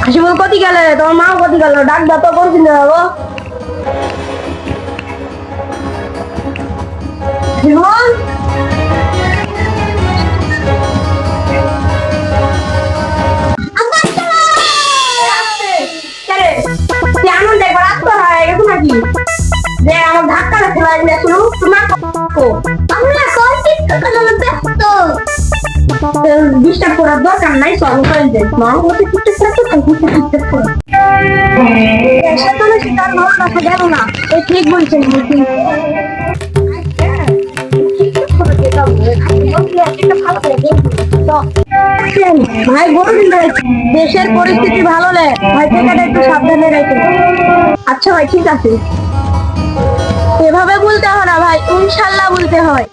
শিমুল কতি গেলে তোমার মা কতি গেল ডাক দাও তো কোন কিনতে যাবো শিমুল আনন্দ একবার আসতে হয় গেছো নাকি যে আমার ধাক্কা রাখতে লাগলে শুনো তোমার আমরা ব্যস্ত ডিস্টার্ব করার দরকার নাই সব করেন যে মা হতে কিছু করতে ডিস্টার্ব করে সেটা সেটা ভালো রাখা যাবে না এই ঠিক বলছেন ভাই বলুন দেশের পরিস্থিতি ভালো লে ভাই থেকে একটু সাবধানে রাখেন আচ্ছা ভাই ঠিক আছে এভাবে বলতে হয় না ভাই ইনশাল্লাহ বলতে হয়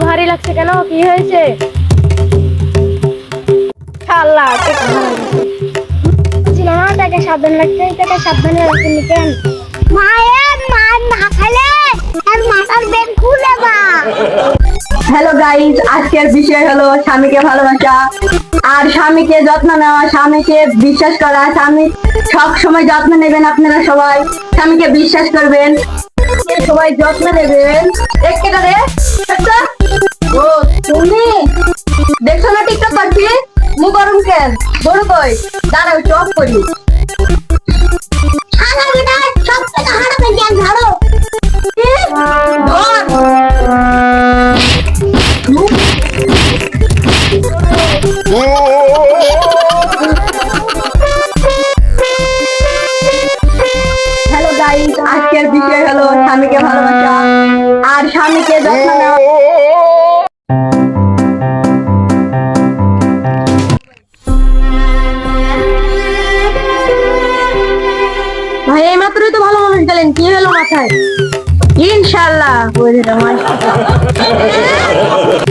ভারী লাগছে কেন কি হয়েছে আল্লাহ তাকে সাবধান রাখতে তাকে সাবধানে রাখতে নিতেন মায়ের মার না খাইলে আর মাথার বেন খুলে বা হ্যালো গাইস আজকের বিষয় হলো স্বামীকে ভালোবাসা আর স্বামীকে যত্ন নেওয়া স্বামীকে বিশ্বাস করা স্বামী সব সময় যত্ন নেবেন আপনারা সবাই স্বামীকে বিশ্বাস করবেন সবাই যত্ন নেবেন একটা রে ও তুমি দেখছো না টিকটক করছি মুখ গরম কেন বড় কই দাঁড়াও চপ করি খানা বেটা সব থেকে হাড় পেন ঝাড়ো হ্যালো গাইস আজকের বিষয় হলো স্বামীকে ভালোবাসা আর স্বামীকে যত্ন নেওয়া ভাই এই মাত্রই তো ভালো মানুষ গেলেন কি হলো মাথায় ইনশাআল্লাহ